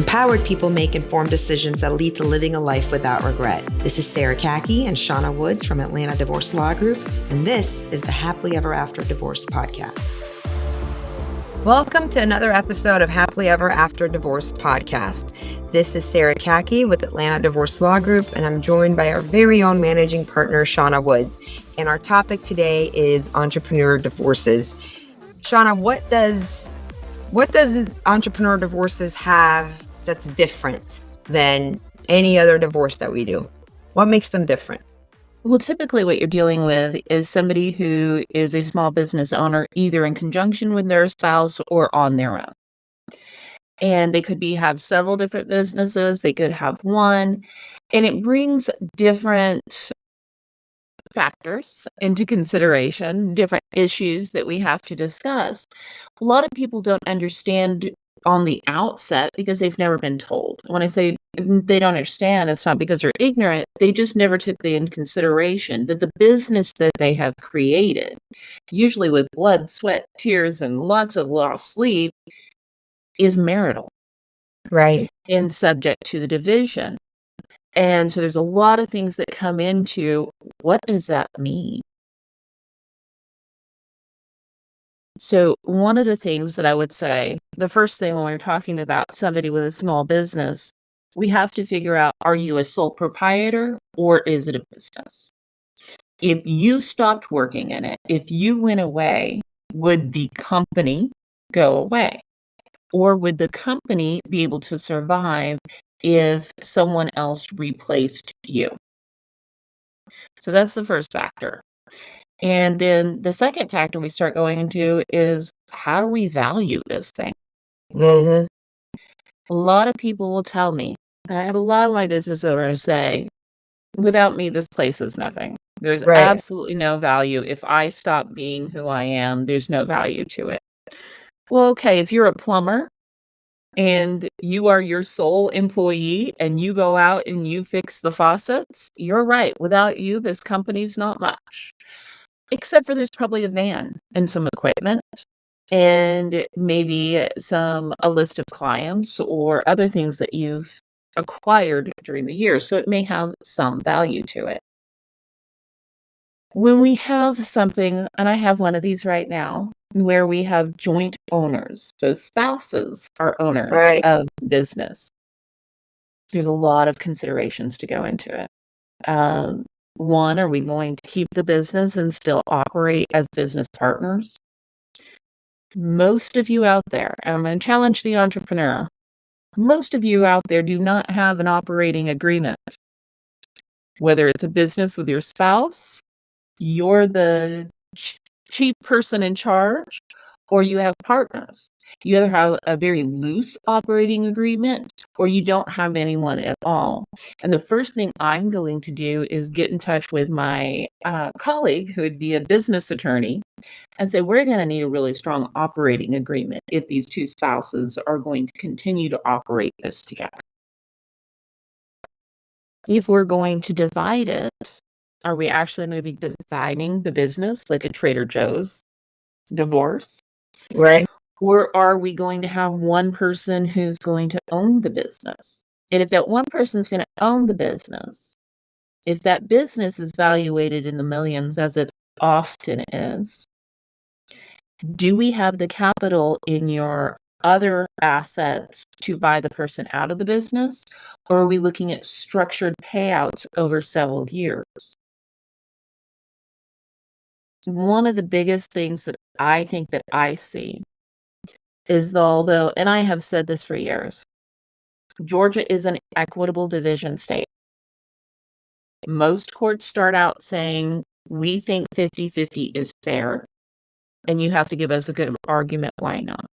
Empowered people make informed decisions that lead to living a life without regret. This is Sara Khaki and Shawna Woods from Atlanta Divorce Law Group, and this is the Happily Ever After Divorce podcast. Welcome to another episode of Happily Ever After Divorce podcast. This is Sara Khaki with Atlanta Divorce Law Group, and I'm joined by our very own managing partner, Shawna Woods. And our topic today is entrepreneur divorces. Shawna, what does entrepreneur divorces have that's different than any other divorce that we do? What makes them different? Well, typically what you're dealing with is somebody who is a small business owner, either in conjunction with their spouse or on their own. And they could have several different businesses. They could have one. And it brings different factors into consideration, different issues that we have to discuss. A lot of people don't understand on the outset because they've never been told. When I say they don't understand, it's not because they're ignorant. They just never took into consideration that the business that they have created, usually with blood, sweat, tears, and lots of lost sleep, is marital. Right. And subject to the division. And so there's a lot of things that come into what does that mean? So one of the things that I would say, the first thing when we're talking about somebody with a small business, we have to figure out, are you a sole proprietor or is it a business? If you stopped working in it, if you went away, would the company go away? Or would the company be able to survive if someone else replaced you? So that's the first factor. And then the second factor we start going into is, how do we value this thing? Mm-hmm. A lot of people will tell me, I have a lot of my business owners say, without me, this place is nothing. There's Right. absolutely no value. If I stop being who I am, there's no value to it. Well, okay, if you're a plumber and you are your sole employee and you go out and you fix the faucets, you're right. Without you, this company's not much. Except for there's probably a van and some equipment and maybe a list of clients or other things that you've acquired during the year. So it may have some value to it. When we have something, and I have one of these right now, where we have joint owners, so spouses are owners Right. of the business. There's a lot of considerations to go into it. One, are we going to keep the business and still operate as business partners? Most of you out there, and I'm going to challenge the entrepreneur, most of you out there do not have an operating agreement. Whether it's a business with your spouse, you're the chief person in charge, or you have partners. You either have a very loose operating agreement or you don't have anyone at all. And the first thing I'm going to do is get in touch with my colleague who would be a business attorney and say, we're going to need a really strong operating agreement if these two spouses are going to continue to operate this together. If we're going to divide it, are we actually going to be dividing the business like a Trader Joe's divorce? Right. Or are we going to have one person who's going to own the business? And if that one person is going to own the business, if that business is valuated in the millions, as it often is, do we have the capital in your other assets to buy the person out of the business? Or are we looking at structured payouts over several years? One of the biggest things that I think that I see is, although, and I have said this for years, Georgia is an equitable division state. Most courts start out saying, we think 50-50 is fair, and you have to give us a good argument why not.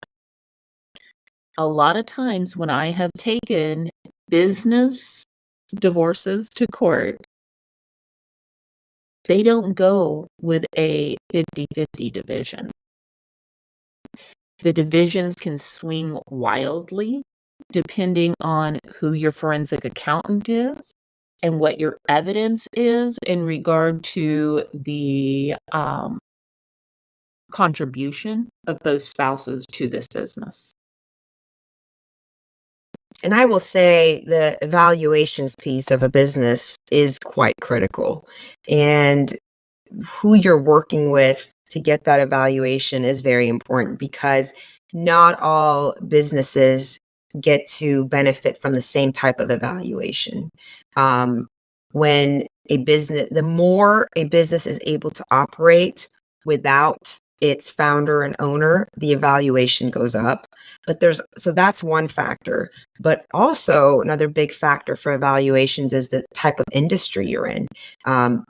A lot of times when I have taken business divorces to court, they don't go with a 50-50 division. The divisions can swing wildly depending on who your forensic accountant is and what your evidence is in regard to the contribution of both spouses to this business. And I will say the evaluations piece of a business is quite critical. And who you're working with to get that evaluation is very important, because not all businesses get to benefit from the same type of evaluation. Um, the more a business is able to operate without its founder and owner, the evaluation goes up. So that's one factor. But also another big factor for evaluations is the type of industry you're in. Um,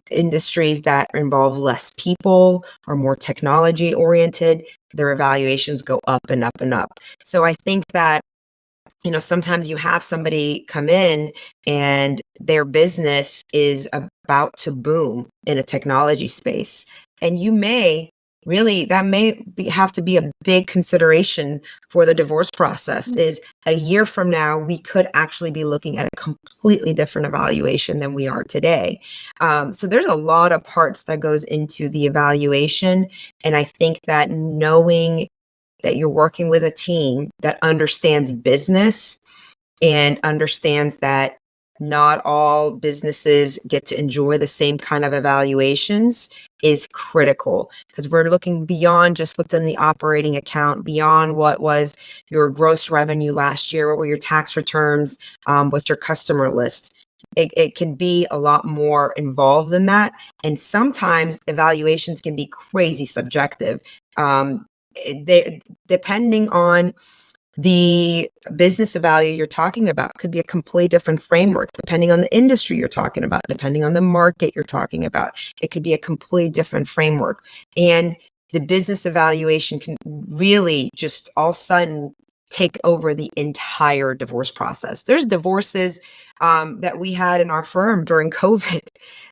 Industries that involve less people or more technology oriented, their evaluations go up and up and up. So I think that, sometimes you have somebody come in and their business is about to boom in a technology space. And that may have to be a big consideration for the divorce process, is a year from now, we could actually be looking at a completely different evaluation than we are today. So there's a lot of parts that goes into the evaluation. And I think that knowing that you're working with a team that understands business and understands that not all businesses get to enjoy the same kind of evaluations is critical, because we're looking beyond just what's in the operating account, beyond what was your gross revenue last year, what were your tax returns, what's your customer list. It can be a lot more involved than that. And sometimes evaluations can be crazy subjective. Depending on the business value you're talking about, could be a completely different framework depending on the industry you're talking about, depending on the market you're talking about. It could be a completely different framework. And the business evaluation can really just all of a sudden take over the entire divorce process. There's divorces that we had in our firm during COVID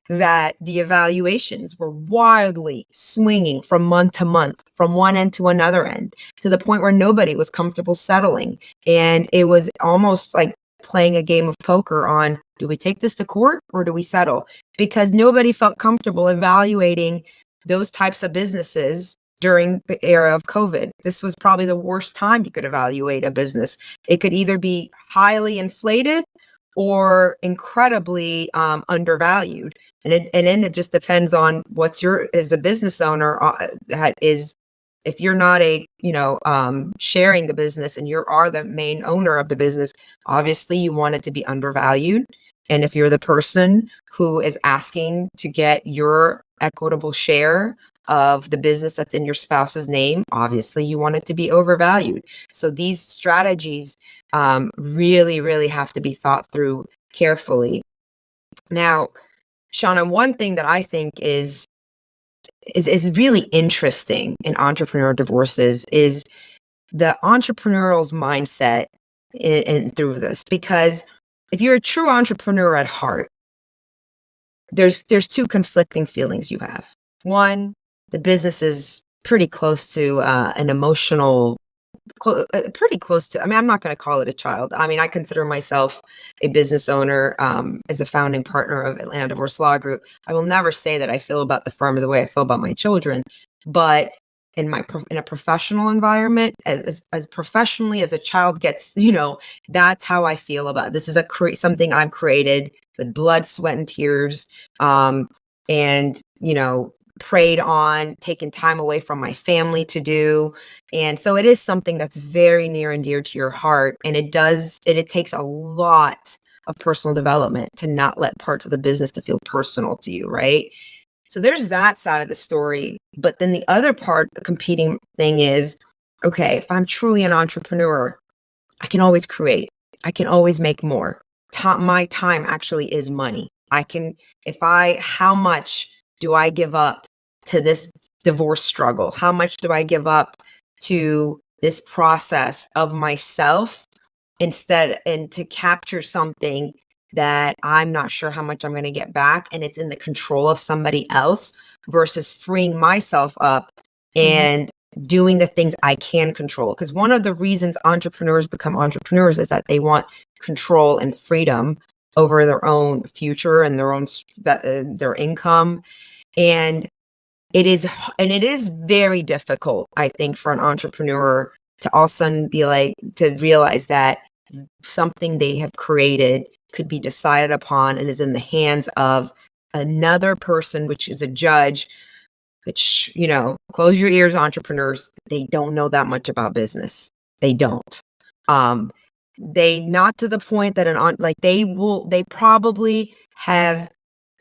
that the evaluations were wildly swinging from month to month, from one end to another end, to the point where nobody was comfortable settling. And it was almost like playing a game of poker on, do we take this to court or do we settle? Because nobody felt comfortable evaluating those types of businesses during the era of COVID. This was probably the worst time you could evaluate a business. It could either be highly inflated or incredibly undervalued. And then it just depends on as a business owner, if you're not sharing the business and you are the main owner of the business, obviously you want it to be undervalued. And if you're the person who is asking to get your equitable share of the business that's in your spouse's name, obviously you want it to be overvalued. So these strategies really, really have to be thought through carefully. Now, Shawna, one thing that I think is really interesting in entrepreneur divorces is the entrepreneurial's mindset in through this. Because if you're a true entrepreneur at heart, there's two conflicting feelings you have. One, the business is pretty close to an emotional, pretty close to, I mean, I'm not going to call it a child. I mean, I consider myself a business owner, as a founding partner of Atlanta Divorce Law Group. I will never say that I feel about the firm the way I feel about my children, but in a professional environment, as professionally as a child gets, that's how I feel about it. This is something I've created with blood, sweat, and tears, and preyed on, taken time away from my family to do. And so it is something that's very near and dear to your heart. And it takes a lot of personal development to not let parts of the business to feel personal to you, right? So there's that side of the story. But then the other part, the competing thing is, okay, if I'm truly an entrepreneur, I can always create. I can always make more. My time actually is money. How much do I give up to this divorce struggle? How much do I give up to this process of myself and to capture something that I'm not sure how much I'm going to get back, and it's in the control of somebody else, versus freeing myself up and doing the things I can control? Because one of the reasons entrepreneurs become entrepreneurs is that they want control and freedom over their own future and their income. And it is very difficult, I think, for an entrepreneur to all of a sudden to realize that something they have created could be decided upon and is in the hands of another person, which is a judge, which, close your ears, entrepreneurs. They don't know that much about business. They don't. Um, they not to the point that they probably have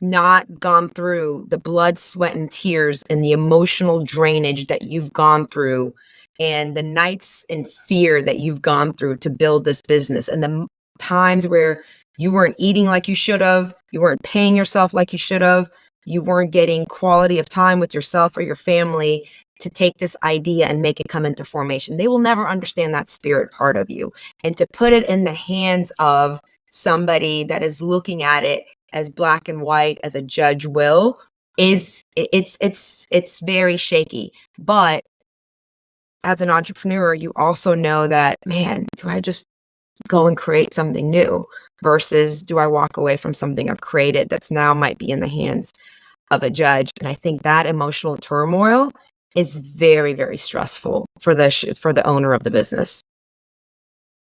not gone through the blood, sweat, and tears and the emotional drainage that you've gone through and the nights in fear that you've gone through to build this business and the times where you weren't eating like you should have, you weren't paying yourself like you should have, you weren't getting quality of time with yourself or your family to take this idea and make it come into formation. They will never understand that spirit part of you. And to put it in the hands of somebody that is looking at it as black and white as a judge will it's very shaky. But as an entrepreneur, you also know that, man, do I just go and create something new versus do I walk away from something I've created that's now might be in the hands of a judge? And I think that emotional turmoil is very, very stressful for the owner of the business.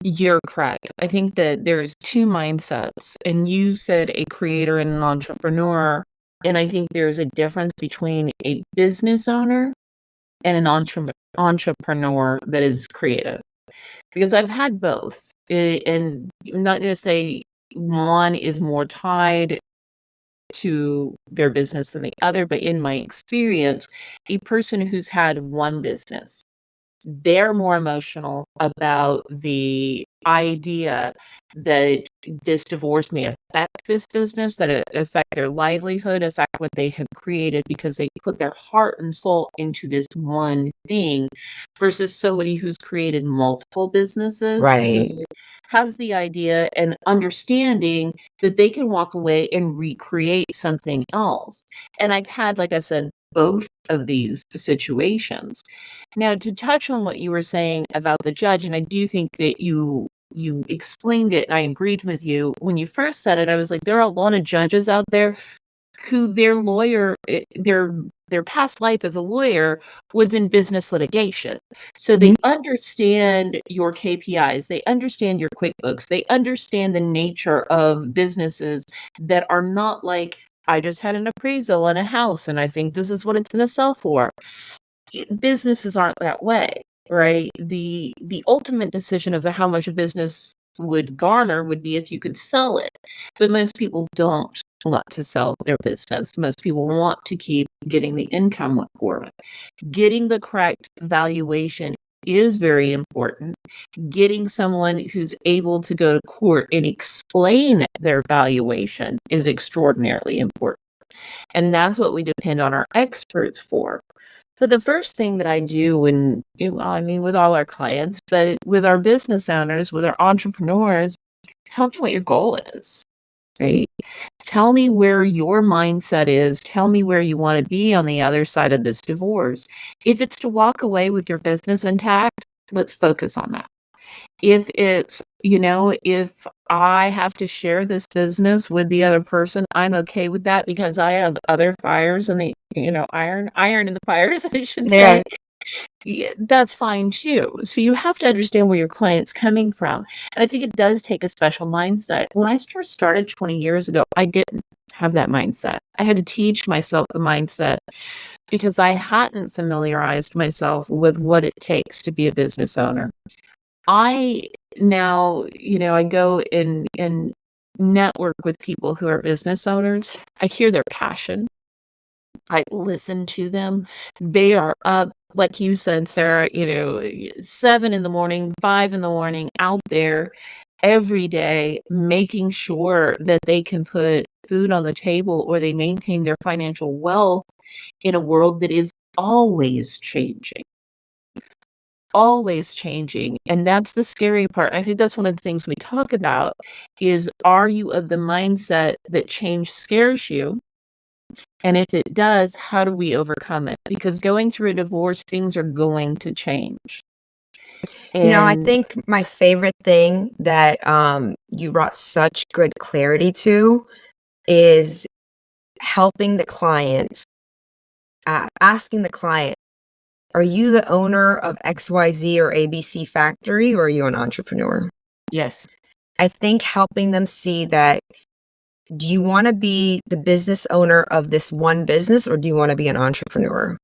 You're correct. I think that there's two mindsets, and you said a creator and an entrepreneur. And I think there's a difference between a business owner and an entrepreneur that is creative. Because I've had both. And I'm not going to say one is more tied to their business than the other, but in my experience, a person who's had one business, they're more emotional about the idea that this divorce may affect this business, that it affect their livelihood, affect what they have created because they put their heart and soul into this one thing, versus somebody who's created multiple businesses Right. who has the idea and understanding that they can walk away and recreate something else. And I've had, like I said, both of these situations. Now, to touch on what you were saying about the judge, and I do think that you explained it, and I agreed with you. When you first said it, I was like, there are a lot of judges out there who their past life as a lawyer was in business litigation. So they Mhm. understand your KPIs, they understand your QuickBooks, they understand the nature of businesses that are not like, I just had an appraisal on a house and I think this is what it's going to sell for. Businesses aren't that way, right? The ultimate decision of how much a business would garner would be if you could sell it. But most people don't want to sell their business. Most people want to keep getting the income for it. Getting the correct valuation is very important. Getting someone who's able to go to court and explain their valuation is extraordinarily important. And that's what we depend on our experts for. So the first thing that I do I mean, with all our clients, but with our business owners, with our entrepreneurs, tell me what your goal is, right? Tell me where your mindset is. Tell me where you want to be on the other side of this divorce. If it's to walk away with your business intact, let's focus on that. If it's, if I have to share this business with the other person, I'm okay with that because I have other fires and iron in the fires, I should Yeah. say. Yeah, that's fine too. So you have to understand where your client's coming from. And I think it does take a special mindset. When I first started 20 years ago, I didn't have that mindset. I had to teach myself the mindset because I hadn't familiarized myself with what it takes to be a business owner. I now, I go and network with people who are business owners. I hear their passion. I listen to them. They are up, like you said, Sarah, 7 in the morning, 5 in the morning, out there every day, making sure that they can put food on the table or they maintain their financial wealth in a world that is always changing. Always changing, and that's the scary part. I think that's one of the things we talk about is, are you of the mindset that change scares you? And if it does, how do we overcome it? Because going through a divorce, things are going to change. I And think my favorite thing that you brought such good clarity to is helping the client, asking the client, are you the owner of XYZ or ABC factory or are you an entrepreneur? Yes. I think helping them see that, do you want to be the business owner of this one business, or do you want to be an entrepreneur?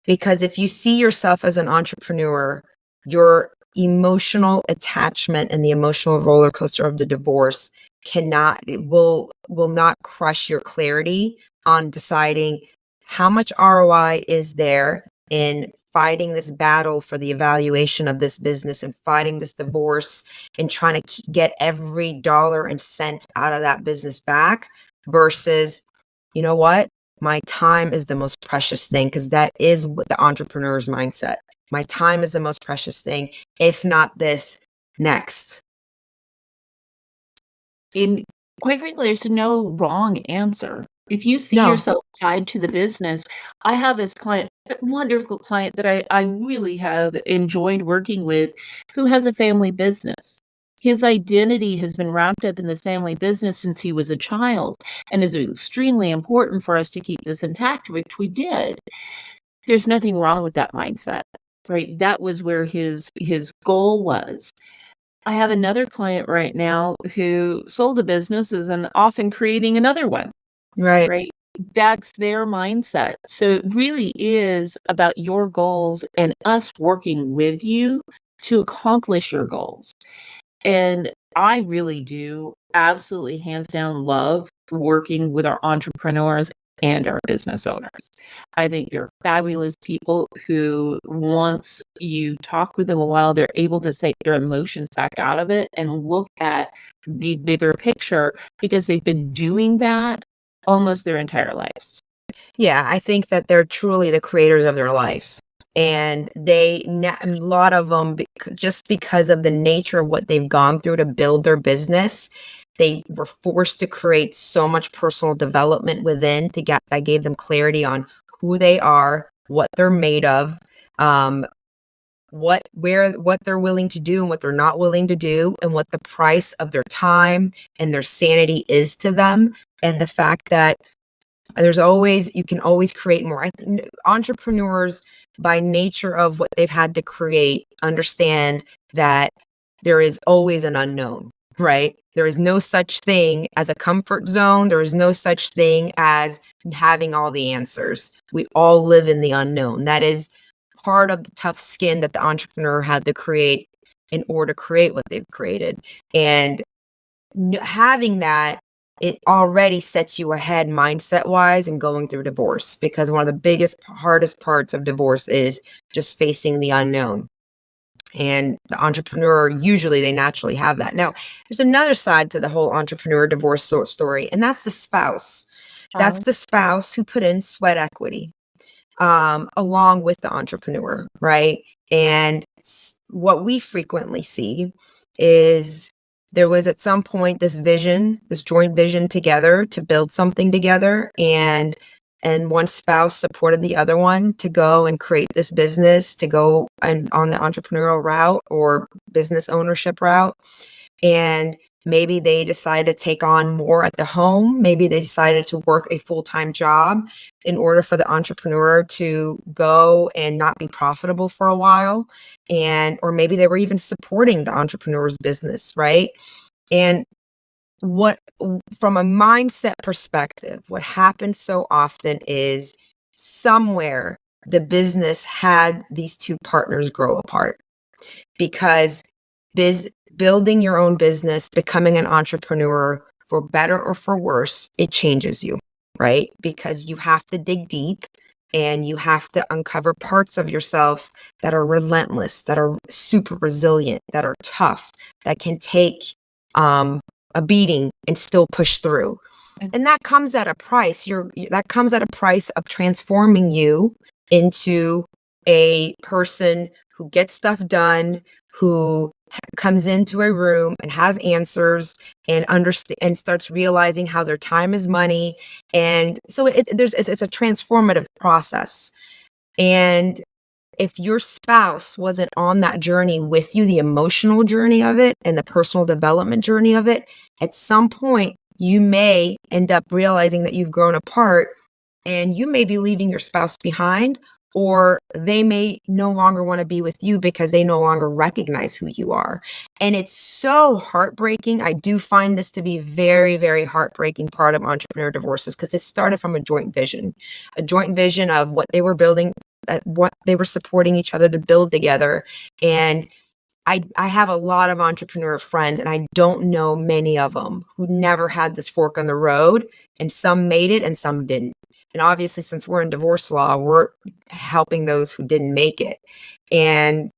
Because if you see yourself as an entrepreneur, your emotional attachment and the emotional roller coaster of the divorce will not crush your clarity on deciding how much ROI is there in fighting this battle for the evaluation of this business and fighting this divorce and trying to get every dollar and cent out of that business back versus, you know what? My time is the most precious thing, because that is what the entrepreneur's mindset. My time is the most precious thing. If not this, next. And quite frankly, there's no wrong answer. If you see No. yourself tied to the business, I have this client, a wonderful client that I really have enjoyed working with, who has a family business. His identity has been wrapped up in this family business since he was a child, and is extremely important for us to keep this intact, which we did. There's nothing wrong with that mindset, right? That was where his goal was. I have another client right now who sold a business and often creating another one, Right. right? That's their mindset. So it really is about your goals and us working with you to accomplish your goals. And I really do absolutely hands down love working with our entrepreneurs and our business owners. I think they're fabulous people who, once you talk with them a while, they're able to take their emotions back out of it and look at the bigger picture, because they've been doing that almost their entire lives. Yeah, I think that they're truly the creators of their lives. And a lot of them, just because of the nature of what they've gone through to build their business, they were forced to create so much personal development within that gave them clarity on who they are, what they're made of, um, what they're willing to do and what they're not willing to do, and what the price of their time and their sanity is to them. And the fact that you can always create more. Entrepreneurs, by nature of what they've had to create, understand that there is always an unknown, right? There is no such thing as a comfort zone. There is no such thing as having all the answers. We all live in the unknown. That is part of the tough skin that the entrepreneur had to create in order to create what they've created. And having that, it already sets you ahead mindset wise and going through divorce, because one of the hardest parts of divorce is just facing the unknown. And the entrepreneur, usually they naturally have that. Now, there's another side to the whole entrepreneur divorce story, and that's the spouse. That's the spouse who put in sweat equity along with the entrepreneur, right? And what we frequently see is there was at some point this joint vision together to build something together, and one spouse supported the other one to go and create this business, to go and on the entrepreneurial route or business ownership route. And maybe they decided to take on more at the home. Maybe they decided to work a full-time job in order for the entrepreneur to go and not be profitable for a while. Or maybe they were even supporting the entrepreneur's business, right? And what from a mindset perspective, what happens so often is somewhere the business had these two partners grow apart, because building your own business, becoming an entrepreneur, for better or for worse, it changes you, right? Because you have to dig deep and you have to uncover parts of yourself that are relentless, that are super resilient, that are tough, that can take a beating and still push through. And that comes at a price. That comes at a price of transforming you into a person who gets stuff done, who comes into a room and has answers and understand and starts realizing how their time is money. And so it's a transformative process. And if your spouse wasn't on that journey with you, the emotional journey of it and the personal development journey of it, at some point you may end up realizing that you've grown apart, and you may be leaving your spouse behind, or they may no longer want to be with you because they no longer recognize who you are. And it's so heartbreaking. I do find this to be very, very heartbreaking part of entrepreneur divorces because it started from a joint vision of what they were building, what they were supporting each other to build together. And I have a lot of entrepreneur friends, and I don't know many of them who never had this fork on the road, and some made it and some didn't. And obviously, since we're in divorce law, we're helping those who didn't make it. And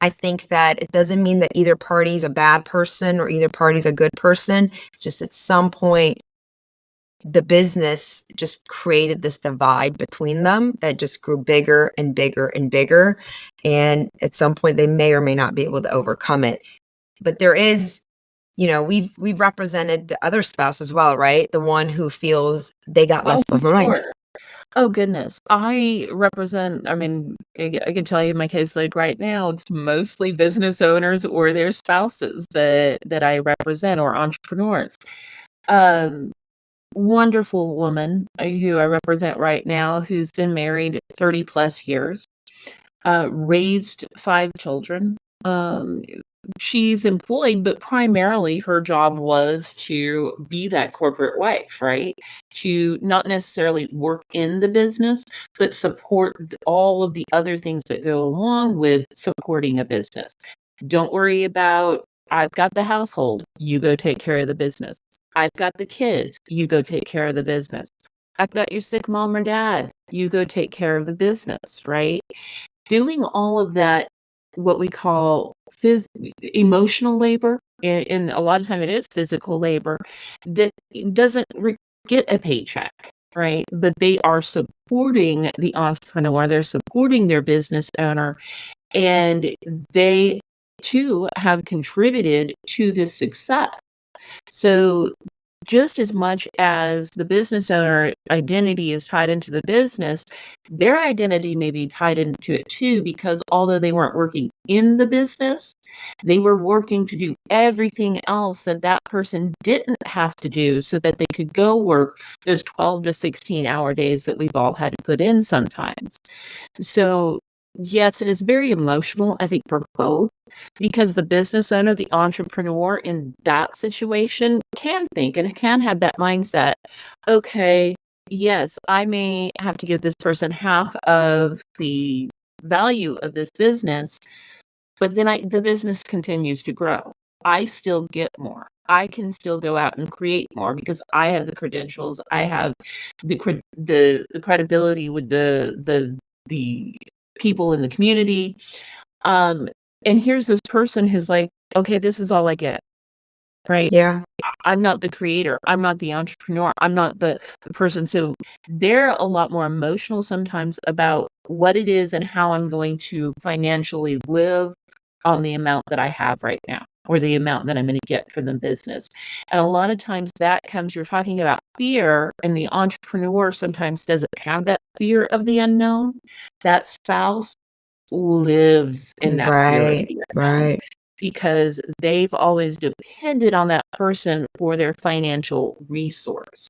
I think that it doesn't mean that either party's a bad person or either party's a good person. It's just at some point, the business just created this divide between them that just grew bigger and bigger and bigger. And at some point, they may or may not be able to overcome it. But there is, we've represented the other spouse as well, right? The one who feels they got Oh, left behind. sure. Oh, goodness. I mean, I can tell you in my caseload right now, it's mostly business owners or their spouses that I represent, or entrepreneurs. Um, Wonderful woman who I represent right now, who's been married 30 plus years, raised 5 children. Um, she's employed, but primarily her job was to be that corporate wife, right? To not necessarily work in the business, but support all of the other things that go along with supporting a business. Don't worry about, I've got the household, you go take care of the business. I've got the kids, you go take care of the business. I've got your sick mom or dad, you go take care of the business, right? Doing all of that, what we call emotional labor, and a lot of time it is physical labor, that doesn't get a paycheck, right? But they are supporting the entrepreneur, they're supporting their business owner, and they too have contributed to this success. So just as much as the business owner identity is tied into the business, their identity may be tied into it too, because although they weren't working in the business, they were working to do everything else that that person didn't have to do so that they could go work those 12 to 16-hour days that we've all had to put in sometimes. So, yes, it is very emotional, I think, for both, because the business owner, the entrepreneur in that situation can think and can have that mindset. Okay, yes, I may have to give this person half of the value of this business, but then the business continues to grow. I still get more. I can still go out and create more because I have the credentials. I have the credibility with the people in the community. Um, and here's this person who's like, okay, this is all I get, right? Yeah. I'm not the creator. I'm not the entrepreneur. I'm not the person. So they're a lot more emotional sometimes about what it is and how I'm going to financially live on the amount that I have right now, or the amount that I'm going to get for the business. And a lot of times that comes, you're talking about fear, and the entrepreneur sometimes doesn't have that fear of the unknown. That spouse lives in that fear of Right. the unknown Right. because they've always depended on that person for their financial resource.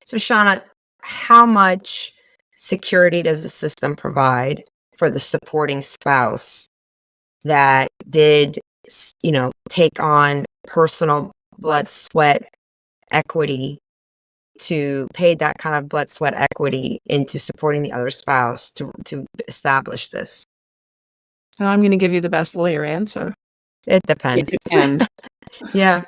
So, Shauna, how much security does the system provide for the supporting spouse that did, take on personal blood, sweat, equity to pay that kind of blood, sweat, equity into supporting the other spouse to establish this? So I'm going to give you the best lawyer answer. It It depends. depends. Yeah.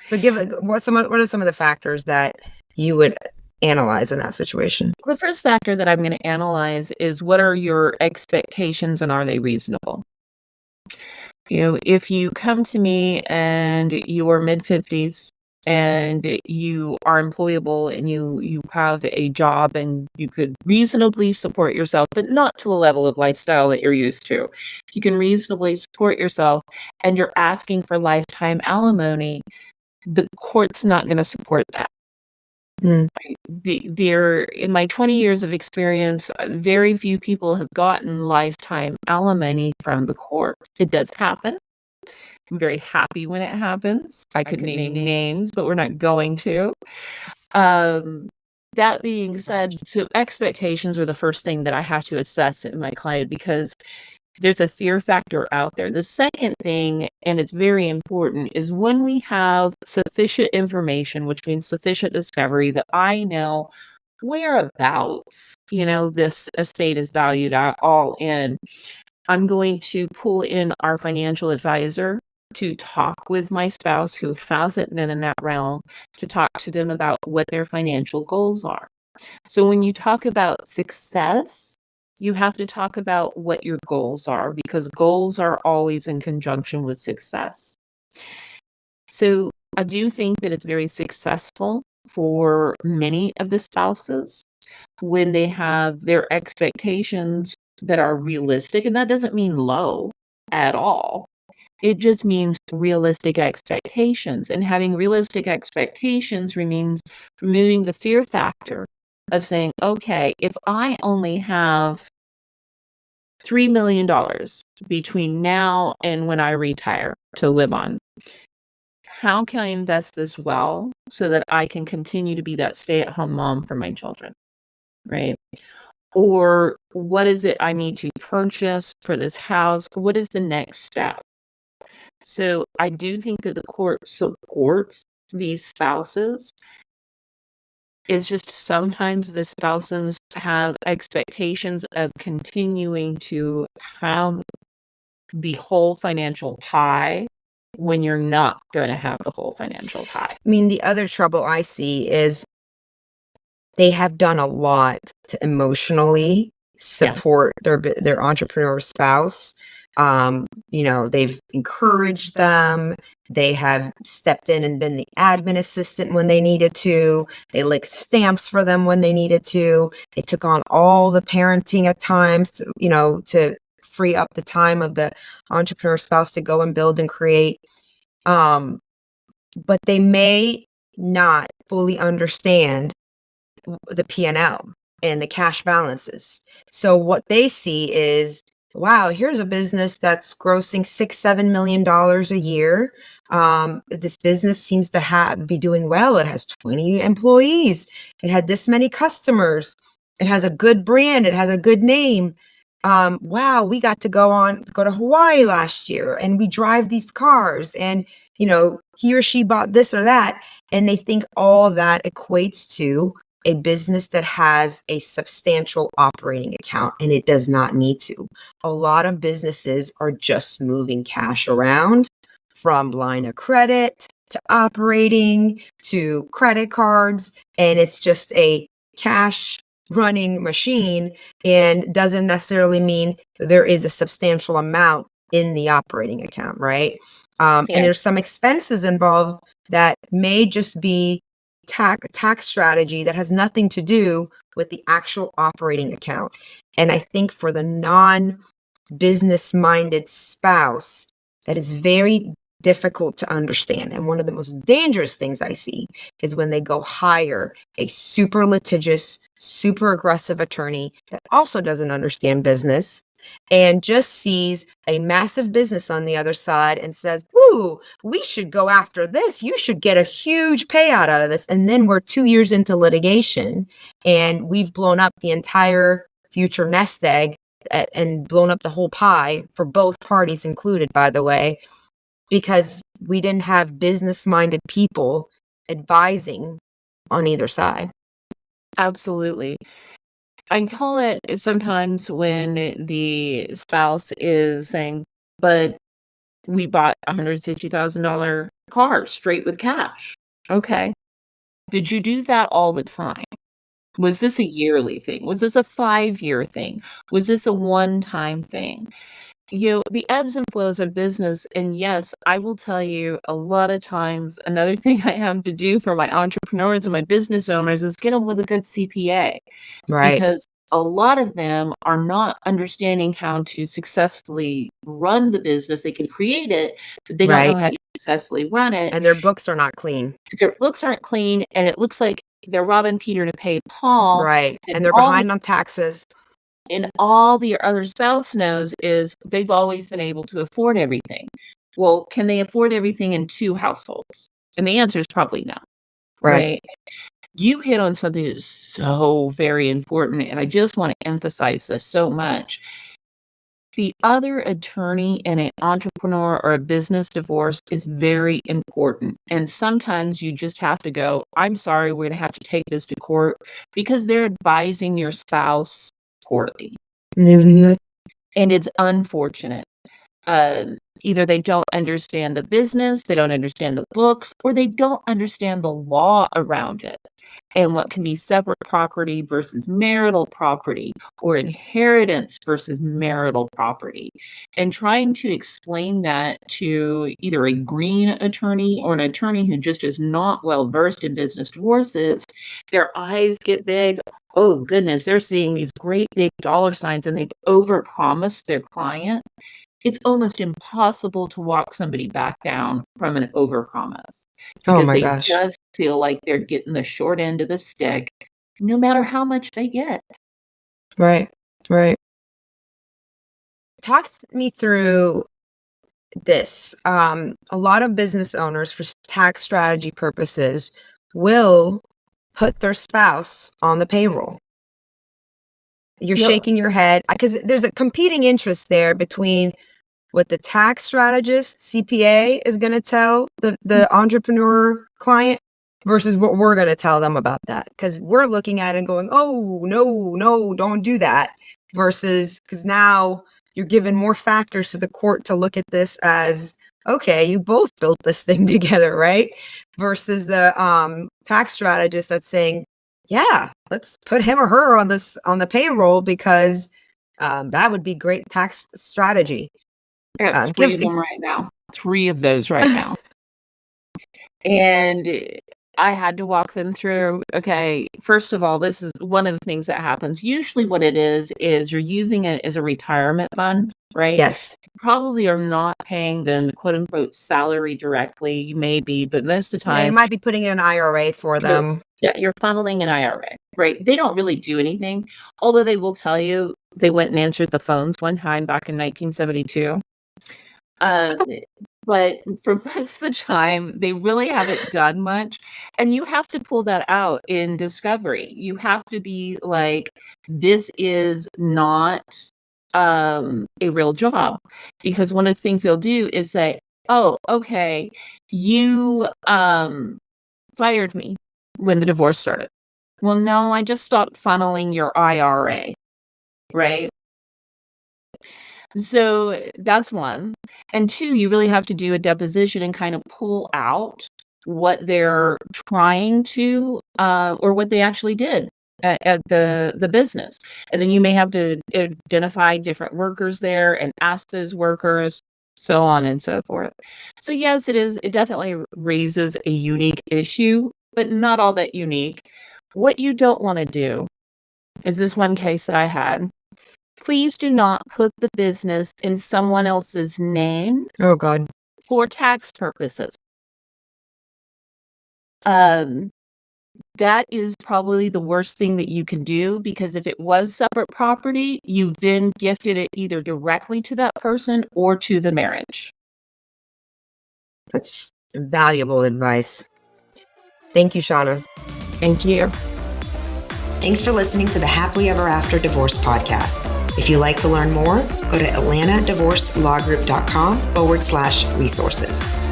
So what are some of the factors that you would analyze in that situation? The first factor that I'm going to analyze is, what are your expectations and are they reasonable? If you come to me and you are mid-50s and you are employable and you have a job and you could reasonably support yourself, but not to the level of lifestyle that you're used to. If you can reasonably support yourself and you're asking for lifetime alimony, the court's not going to support that. Mm, In my 20 years of experience, very few people have gotten lifetime alimony from the court. It does happen. I'm very happy when it happens. I could name names, but we're not going to. Um, that being said, so expectations are the first thing that I have to assess in my client because there's a fear factor out there. The second thing, and it's very important, is when we have sufficient information, which means sufficient discovery that I know whereabouts, this estate is valued at all in, I'm going to pull in our financial advisor to talk with my spouse who hasn't been in that realm, to talk to them about what their financial goals are. So when you talk about success, you have to talk about what your goals are because goals are always in conjunction with success. So I do think that it's very successful for many of the spouses when they have their expectations that are realistic. And that doesn't mean low at all. It just means realistic expectations. And having realistic expectations means removing the fear factor of saying, okay, if I only have $3 million between now and when I retire to live on, how can I invest this well so that I can continue to be that stay-at-home mom for my children, right? Or what is it I need to purchase for this house? What is the next step? So I do think that the court supports these spouses. It's just sometimes the spouses have expectations of continuing to have the whole financial pie when you're not going to have the whole financial pie. I mean, the other trouble I see is they have done a lot to emotionally support their entrepreneur spouse. They've encouraged them. They have stepped in and been the admin assistant when they needed to. They licked stamps for them when they needed to. They took on all the parenting at times, to free up the time of the entrepreneur spouse to go and build and create. But they may not fully understand the P&L and the cash balances. So what they see is, wow, here's a business that's grossing $6-7 million a year. This business seems to be doing well. It has 20 employees. It had this many customers. It has a good brand. It has a good name. Wow, we got to go to Hawaii last year, and we drive these cars, and he or she bought this or that, and they think all that equates to a business that has a substantial operating account, and it does not need to. A lot of businesses are just moving cash around from line of credit to operating to credit cards, and it's just a cash running machine and doesn't necessarily mean there is a substantial amount in the operating account, right? And there's some expenses involved that may just be tax strategy that has nothing to do with the actual operating account. And I think for the non-business minded spouse, that is very difficult to understand. And one of the most dangerous things I see is when they go hire a super litigious, super aggressive attorney that also doesn't understand business and just sees a massive business on the other side and says, "Ooh, we should go after this. You should get a huge payout out of this." And then we're 2 years into litigation and we've blown up the entire future nest egg and blown up the whole pie for both parties included, by the way, because we didn't have business-minded people advising on either side. Absolutely. I call it sometimes when the spouse is saying, but we bought a $150,000 car straight with cash. Okay. Did you do that all the time? Was this a yearly thing? Was this a 5-year thing? Was this a one-time thing? The ebbs and flows of business. And yes, I will tell you a lot of times, another thing I have to do for my entrepreneurs and my business owners is get them with a good CPA. Right, Because a lot of them are not understanding how to successfully run the business. They can create it, but they don't know right. how to successfully run it. And their books are not clean. Their books aren't clean, and it looks like they're robbing Peter to pay Paul. Right. And And they're behind on taxes. all the other spouse knows is they've always been able to afford everything. Well, can they afford everything in 2 households? And the answer is probably no, Right. right? You hit on something that's so very important, and I just want to emphasize this so much. The other attorney in an entrepreneur or a business divorce is very important. And sometimes you just have to go, I'm sorry, we're going to have to take this to court because they're advising your spouse poorly. Mm-hmm. And it's unfortunate. Either they don't understand the business, they don't understand the books, or they don't understand the law around it and what can be separate property versus marital property or inheritance versus marital property. And trying to explain that to either a green attorney or an attorney who just is not well versed in business divorces, their eyes get big. Oh goodness, they're seeing these great big dollar signs and they've overpromised their client. It's almost impossible to walk somebody back down from an overpromise Oh because my they gosh. just feel like they're getting the short end of the stick, no matter how much they get. Right. Right. Talk me through this. A lot of business owners, for tax strategy purposes, will put their spouse on the payroll. You're Yep. shaking your head because there's a competing interest there between what the tax strategist CPA is going to tell the entrepreneur client versus what we're going to tell them about that, because we're looking at it and going, oh no, don't do that, versus because now you're giving more factors to the court to look at this as, okay, you both built this thing together, right? Versus the tax strategist that's saying, yeah, let's put him or her on the payroll because that would be great tax strategy. I got 3 of them right now. 3 of those right now. And I had to walk them through, okay, first of all, this is one of the things that happens. Usually what it is you're using it as a retirement fund, right? Yes. You probably are not paying them, quote unquote, salary directly. You may be, but most of the Yeah, you time, might be putting in an IRA for them. you're funneling an IRA, right? They don't really do anything, although they will tell you they went and answered the phones one time back in 1972. Uh, but for most of the time, they really haven't done much, and you have to pull that out in discovery. You have to be like, "This is not, a real job," because one of the things they'll do is say, "Oh, okay, you, fired me when the divorce started." "Well, no, I just stopped funneling your IRA," right? So that's one. And two, you really have to do a deposition and kind of pull out what they're trying to, or what they actually did at the business. And then you may have to identify different workers there and ask those workers, so on and so forth. So yes, it is. It definitely raises a unique issue, but not all that unique. What you don't want to do is this one case that I had. Please do not put the business in someone else's name Oh God. for tax purposes. Um, that is probably the worst thing that you can do, because if it was separate property, you then gifted it either directly to that person or to the marriage. That's valuable advice. Thank you, Shawna. Thank you. Thanks for listening to the Happily Ever After Divorce podcast. If you'd like to learn more, go to atlantadivorcelawgroup.com/resources.